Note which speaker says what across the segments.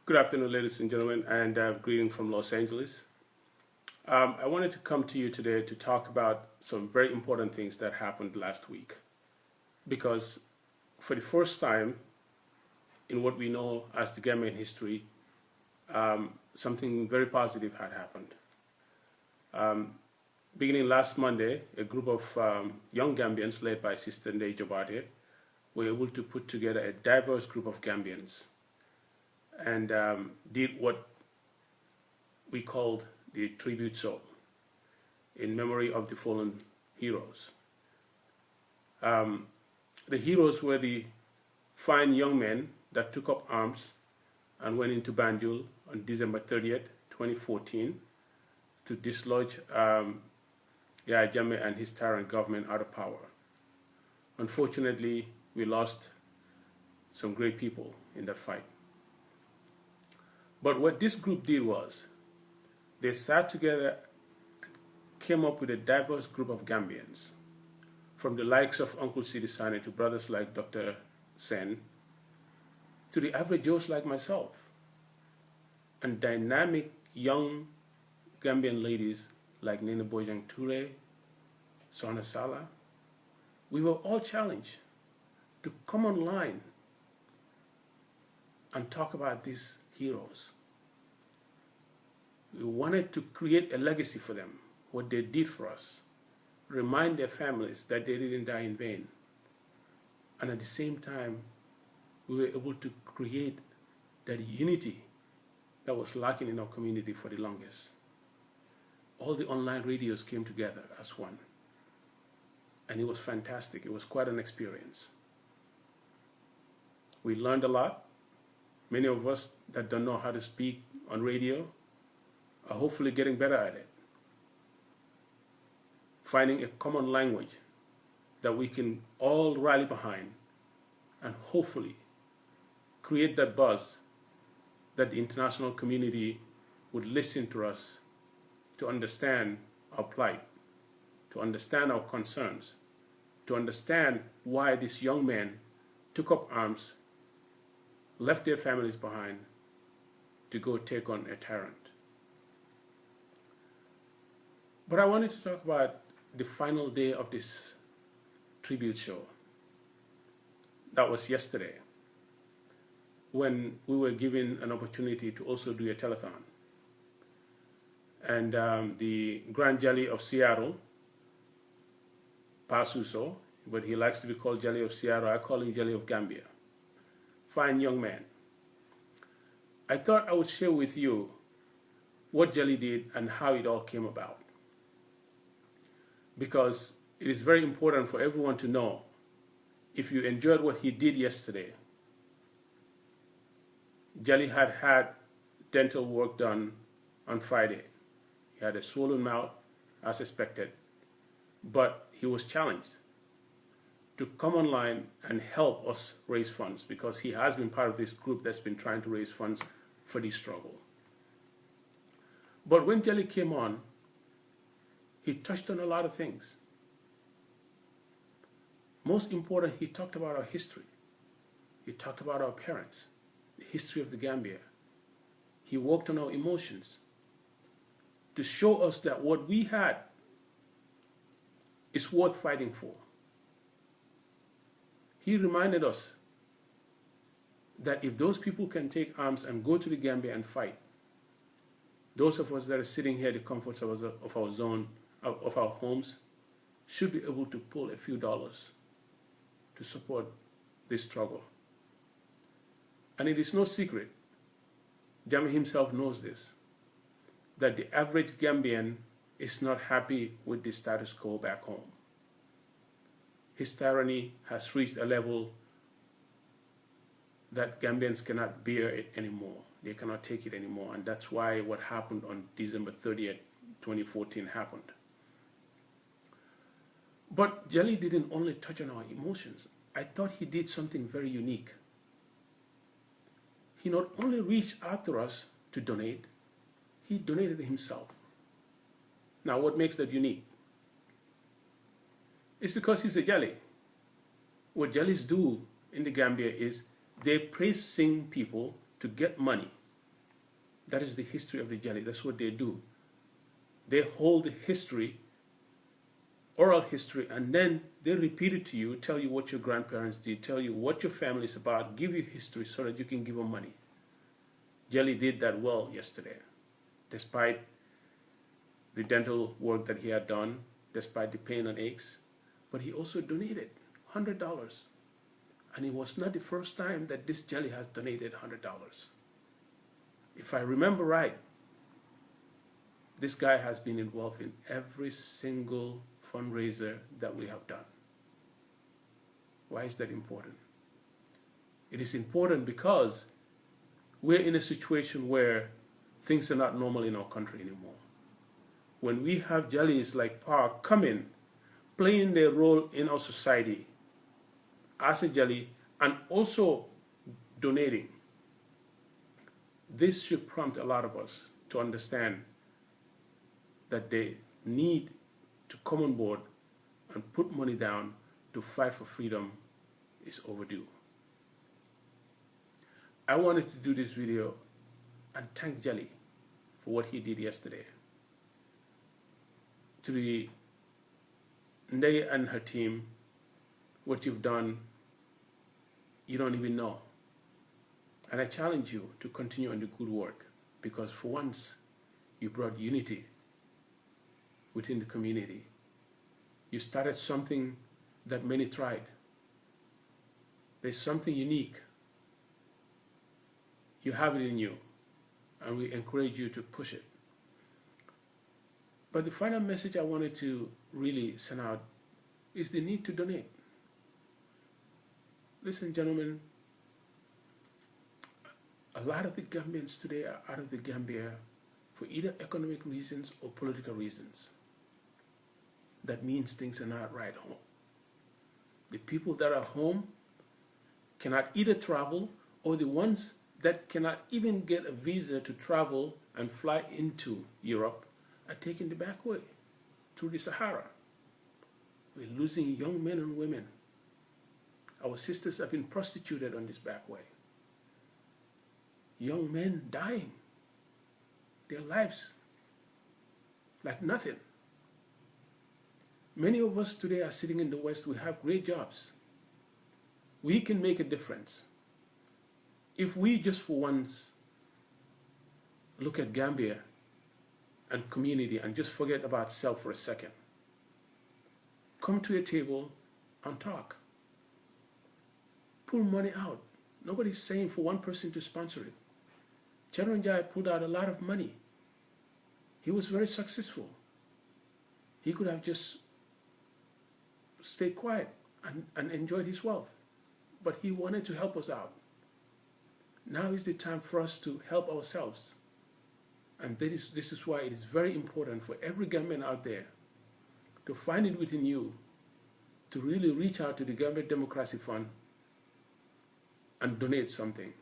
Speaker 1: Good afternoon, ladies and gentlemen, and greeting from Los Angeles. I wanted to come to you today to talk about some very important things that happened last week. Because for the first time in what we know as the Gambian history, something very positive had happened. Beginning last Monday, a group of young Gambians led by Sister Ndeye Jobate were able to put together a diverse group of Gambians and did what we called the tribute show in memory of the fallen heroes. The heroes were the fine young men that took up arms and went into Banjul on December 30th, 2014 to dislodge Yahya Jammeh and his tyrant government out of power. Unfortunately, we lost some great people in that fight. But what this group did was they sat together and came up with a diverse group of Gambians, from the likes of Uncle Sidi Sane to brothers like Dr. Sen, to the average Joes like myself, and dynamic young Gambian ladies like Nina Bojang Toure, Sona Sala. We were all challenged to come online and talk about these heroes. We wanted to create a legacy for them, what they did for us, remind their families that they didn't die in vain. And at the same time, we were able to create that unity that was lacking in our community for the longest. All the online radios came together as one. And it was fantastic. It was quite an experience. We learned a lot. Many of us that don't know how to speak on radio are hopefully getting better at it. Finding a common language that we can all rally behind and hopefully create that buzz that the international community would listen to us to understand our plight, to understand our concerns, to understand why these young men took up arms, left their families behind to go take on a tyrant. But I wanted to talk about the final day of this tribute show. That was yesterday, when we were given an opportunity to also do a telethon. And the Grand Jali of Seattle, Pasuso, but he likes to be called Jali of Seattle, I call him Jali of Gambia. Fine young man. I thought I would share with you what Jali did and how it all came about. Because it is very important for everyone to know, if you enjoyed what he did yesterday, Jali had dental work done on Friday. He had a swollen mouth, as expected, but he was challenged to come online and help us raise funds, because he has been part of this group that's been trying to raise funds for this struggle. But when Jali came on, he touched on a lot of things. Most important, he talked about our history. He talked about our parents, the history of the Gambia. He worked on our emotions to show us that what we had is worth fighting for. He reminded us that if those people can take arms and go to the Gambia and fight, those of us that are sitting here, the comforts of our zone, of our homes, should be able to pull a few dollars to support this struggle. And it is no secret, Jammeh himself knows this, that the average Gambian is not happy with the status quo back home. His tyranny has reached a level that Gambians cannot bear it anymore. They cannot take it anymore. And that's why what happened on December 30th, 2014 happened. But Jali didn't only touch on our emotions. I thought he did something very unique. He not only reached out to us to donate, he donated himself. Now, what makes that unique? It's because he's a Jali. What Jalis do in the Gambia is they praise sing people to get money That is the history of the jelly. That's what they do. They hold the history, oral history, and then they repeat it to you, tell you what your grandparents did, tell you what your family is about, give you history so that you can give them money. Jelly did that well yesterday, despite the dental work that he had done, despite the pain and aches. But he also donated $100. And it was not the first time that this jelly has donated $100. If I remember right, this guy has been involved in every single fundraiser that we have done. Why is that important? It is important because we're in a situation where things are not normal in our country anymore. When we have jellies like Park come in, playing their role in our society as a jelly and also donating, this should prompt a lot of us to understand that they need to come on board and put money down to fight for freedom is overdue. I wanted to do this video and thank Jelly for what he did yesterday. To the Ndeye and her team, what you've done, you don't even know. And I challenge you to continue on the good work, because for once, you brought unity within the community. You started something that many tried. There's something unique. You have it in you, and we encourage you to push it. But the final message I wanted to really send out is the need to donate. Listen, gentlemen, a lot of the Gambians today are out of the Gambia for either economic reasons or political reasons. That means things are not right home. The people that are home cannot either travel, or the ones that cannot even get a visa to travel and fly into Europe are taking the back way through the Sahara. We're losing young men and women. Our sisters have been prostituted on this back way. Young men dying, their lives like nothing. Many of us today are sitting in the West. We have great jobs. We can make a difference. If we just for once look at Gambia and community and just forget about self for a second, come to a table and talk. Pull money out. Nobody's saying for one person to sponsor it. Charanjai pulled out a lot of money. He was very successful. He could have just stayed quiet and enjoyed his wealth. But he wanted to help us out. Now is the time for us to help ourselves. And this is why it is very important for every Gambian out there to find it within you to really reach out to the Gambia Democracy Fund and donate something.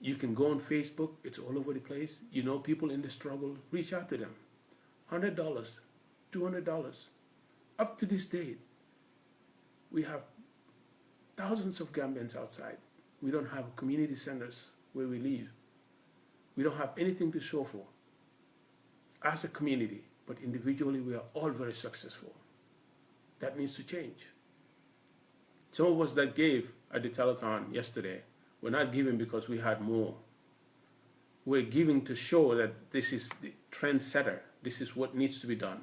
Speaker 1: You can go on Facebook, it's all over the place. You know people in the struggle, reach out to them. $100, $200. Up to this date, we have thousands of Gambians outside. We don't have community centers where we live. We don't have anything to show for as a community, but individually we are all very successful. That needs to change. Some of us that gave at the telethon yesterday were not giving because we had more. We're giving to show that this is the trendsetter. This is what needs to be done.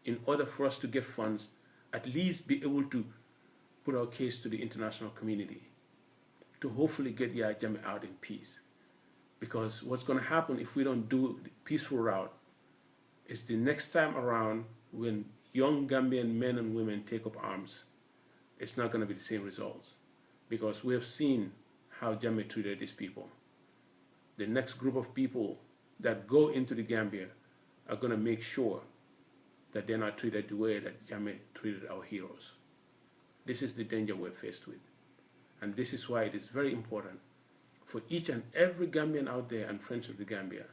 Speaker 1: In order for us to get funds, at least be able to put our case to the international community to hopefully get Yahya Jammeh out in peace. Because what's going to happen if we don't do the peaceful route is the next time around when young Gambian men and women take up arms, it's not going to be the same results. Because we have seen how Jammeh treated these people. The next group of people that go into the Gambia are going to make sure that they're not treated the way that Jammeh treated our heroes. This is the danger we're faced with. And this is why it is very important for each and every Gambian out there and friends of the Gambia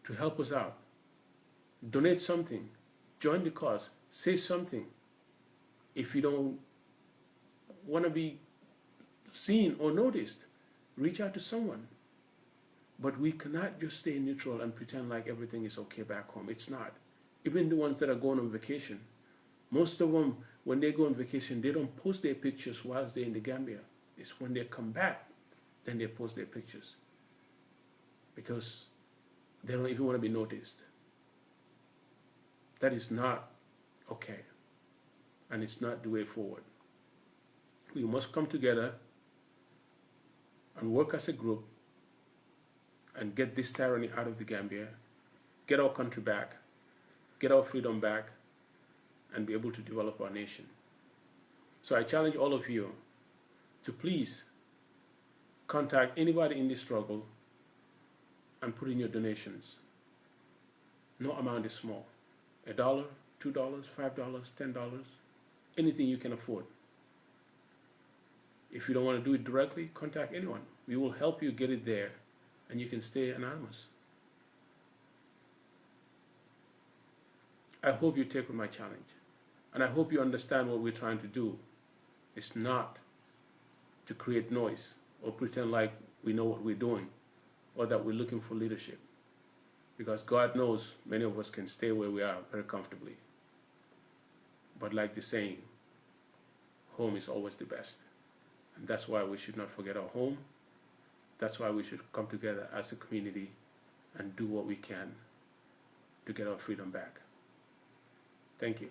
Speaker 1: to help us out. Donate something, join the cause, say something. If you don't want to be seen or noticed, reach out to someone. But we cannot just stay neutral and pretend like everything is okay back home. It's not. Even the ones that are going on vacation, most of them, when they go on vacation, they don't post their pictures whilst they're in the Gambia. It's when they come back, then they post their pictures. Because they don't even want to be noticed. That is not okay. And it's not the way forward. We must come together and work as a group and get this tyranny out of the Gambia, get our country back, get our freedom back, and be able to develop our nation. So I challenge all of you to please contact anybody in this struggle and put in your donations. No amount is small. $1, $2, $5, $10, anything you can afford. If you don't want to do it directly, contact anyone. We will help you get it there, and you can stay anonymous. I hope you take on my challenge, and I hope you understand what we're trying to do. It's not to create noise or pretend like we know what we're doing or that we're looking for leadership, because God knows many of us can stay where we are very comfortably. But like the saying, home is always the best. And that's why we should not forget our home. That's why we should come together as a community and do what we can to get our freedom back. Thank you.